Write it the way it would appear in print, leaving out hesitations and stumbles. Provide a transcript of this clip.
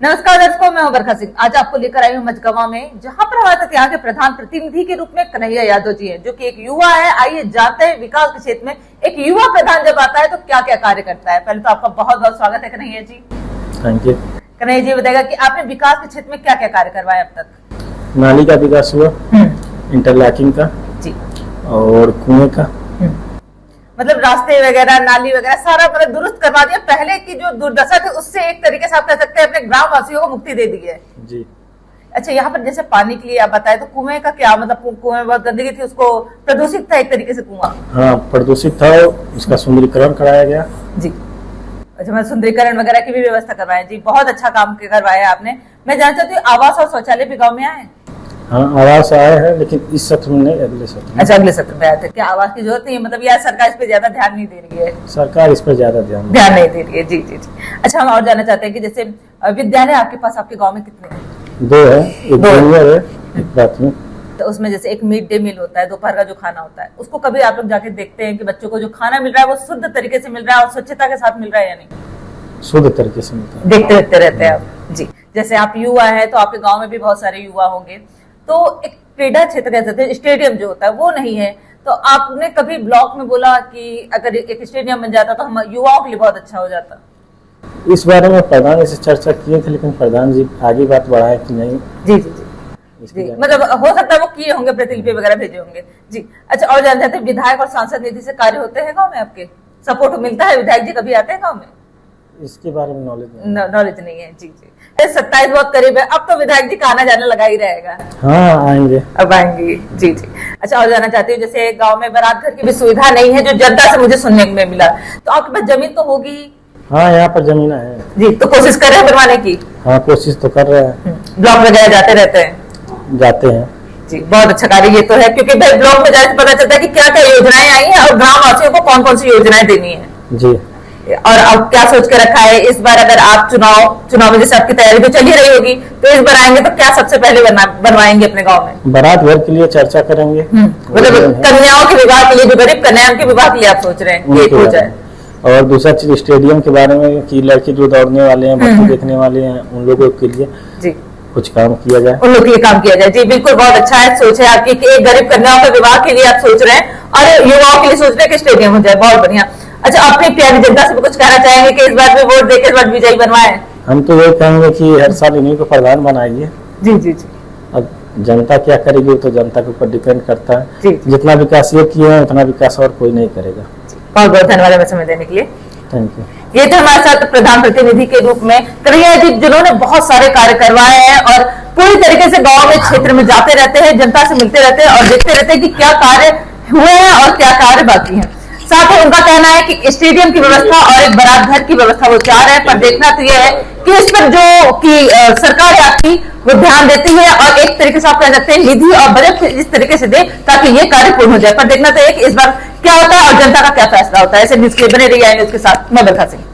नमस्कार दर्शकों, मैं हूं बरखा सिंह। आज आपको लेकर आई हूं मझगवां में, जहां पर हमारे साथ यहाँ के प्रधान प्रतिनिधि के रूप में कन्हैया यादव जी हैं, जो कि एक युवा है। आइए जानते हैं विकास के क्षेत्र में एक युवा प्रधान जब आता है तो क्या क्या कार्य करता है। पहले तो आपका बहुत बहुत स्वागत है कन्हैया जी। Thank you. कन्हैया जी बताएगा कि आपने विकास के क्षेत्र में क्या क्या कार्य करवाया अब तक। नाली का विकास हुआ, इंटरलॉकिंग का जी, और कुएं का, मतलब रास्ते वगैरह, नाली वगैरह सारा मतलब दुरुस्त करवा दिया। पहले की जो दुर्दशा थी उससे एक तरीके से आप कह सकते हैं अपने ग्राम वासियों को मुक्ति दे दी है जी। अच्छा, यहाँ पर जैसे पानी के लिए आप बताए तो कुएं का क्या मतलब, कुएं में बहुत गंदगी थी, उसको प्रदूषित था एक तरीके से कुआं। हाँ, प्रदूषित था, उसका सुंदरीकरण कराया गया जी। अच्छा, मैं सुंदरीकरण वगैरह की भी व्यवस्था करवाया जी, बहुत अच्छा काम करवाया आपने। मैं जानना चाहती हूँ आवास और शौचालय भी गाँव में आए। हाँ, आवास आया है, लेकिन इस सत्र में नहीं, अगले सत्र में। अच्छा, अगले सत्र में आए थे। क्या आवास की जरूरत नहीं है, मतलब यार सरकार इस पे ज्यादा ध्यान नहीं दे रही है? सरकार इस पर ज्यादा ध्यान नहीं दे रही है। जी जी जी। अच्छा, हम और जानना चाहते हैं कि जैसे विद्यालय आपके पास आपके गाँव में कितने हैं? 2 है, एक जूनियर है, एक प्राथमिक। तो उसमें जैसे एक मिड डे मील होता है, दोपहर का जो खाना होता है, उसको कभी आप लोग जाके देखते हैं कि बच्चों को जो खाना मिल रहा है वो शुद्ध तरीके से मिल रहा है और स्वच्छता के साथ मिल रहा है या नहीं? शुद्ध तरीके से मिलता है। देखते रहते हैं आप जी। जैसे आप युवा है तो आपके गांव में भी बहुत सारे युवा होंगे, तो एक क्रीडा क्षेत्र कह सकते हैं, स्टेडियम जो होता है वो नहीं है, तो आपने कभी ब्लॉक में बोला कि अगर एक स्टेडियम बन जाता तो हम युवाओं के लिए बहुत अच्छा हो जाता? इस बारे में प्रधान से चर्चा किए थे, लेकिन प्रधान जी आगे बात बढ़ाए कि नहीं। जी जी जी, मतलब हो सकता है वो किए होंगे, प्रतिलिपि वगैरह भेजे होंगे जी। अच्छा, और जान चाहते हैं विधायक और सांसद निधि से कार्य होते हैं गाँव में? आपके सपोर्ट मिलता है? विधायक जी कभी आते हैं गाँव में? इसके बारे में नॉलेज नहीं है। जी जी। 27 बहुत करीब है, अब तो विधायक जी का आना जाना लगा ही रहेगा। हाँ, आएंगे, अब आएंगे। जी जी। अच्छा, और जानना चाहती हूँ जैसे गांव में बारात घर की भी सुविधा नहीं है, जो जनता से मुझे सुनने में मिला, तो आपके पास जमीन तो होगी? हाँ, यहाँ पर जमीन है जी, तो कोशिश कर रहे हैं बनवाने की? हाँ, कोशिश तो कर रहे हैं। ब्लॉक वगैरह जाते रहते हैं? जाते हैं जी, बहुत अच्छा कार्य ये तो है, क्योंकि भाई ब्लॉक में जाए पता चलता है कि क्या क्या योजनाएं आई हैं और ग्राम वासियों को कौन कौन सी योजनाएं देनी है जी। और अब क्या सोच के रखा है इस बार? अगर आप चुनाव में जैसे आपकी तैयारी तो चल ही रही होगी, तो इस बार आएंगे तो क्या सबसे पहले बनवाएंगे अपने गांव में? बारात घर के लिए चर्चा करेंगे, मतलब कन्याओं के विवाह के लिए, जो गरीब कन्या उनके विवाह के लिए आप सोच रहे हैं कि हो जाए। और दूसरा चीज स्टेडियम के बारे में कि लड़के जो दौड़ने वाले हैं, बच्चे देखने वाले हैं, उन लोगों के लिए जी कुछ काम किया जाए, उन लोगों के लिए काम किया जाए। जी बिल्कुल, बहुत अच्छा है, सोच है आपकी कि एक गरीब कन्याओं के विवाह के लिए आप सोच रहे हैं और युवाओं के लिए सोच रहे हैं कि स्टेडियम हो जाए। बहुत बढ़िया। अच्छा, अपनी प्यारी जनता से कुछ कहना चाहेंगे कि इस बार भी वोट देकर इस बार विजयी बनवाए? हम तो यही कहेंगे कि हर साल इन्हीं को प्रधान बनाइए। जी जी जी। अब जनता क्या करेगी तो जनता के ऊपर डिपेंड करता है जी। जितना विकास ये किए हैं उतना विकास और कोई नहीं करेगा। बहुत बहुत धन्यवाद हमें समय देने के लिए। Thank you. ये थे हमारे साथ प्रधान प्रतिनिधि के रूप में कन्हैया जी, जिन्होंने बहुत सारे कार्य करवाए हैं और पूरी तरीके से गांव में क्षेत्र में जाते रहते हैं, जनता से मिलते रहते हैं और देखते रहते हैं कि क्या कार्य हुए हैं और क्या कार्य बाकी है। साथ ही उनका कहना है कि स्टेडियम की व्यवस्था और एक बारात घर की व्यवस्था वो चाह रहे हैं, पर देखना तो यह है कि इस पर जो कि सरकार है आपकी वो ध्यान देती है और एक तरीके से आप कह सकते हैं निधि और बजट इस तरीके से दे ताकि ये कार्य पूर्ण हो जाए। पर देखना तो है कि इस बार क्या होता है और जनता का क्या फैसला होता है। ऐसे न्यूज के लिए बने रहिए न्यूज के साथ। मैं बरखा सिंह।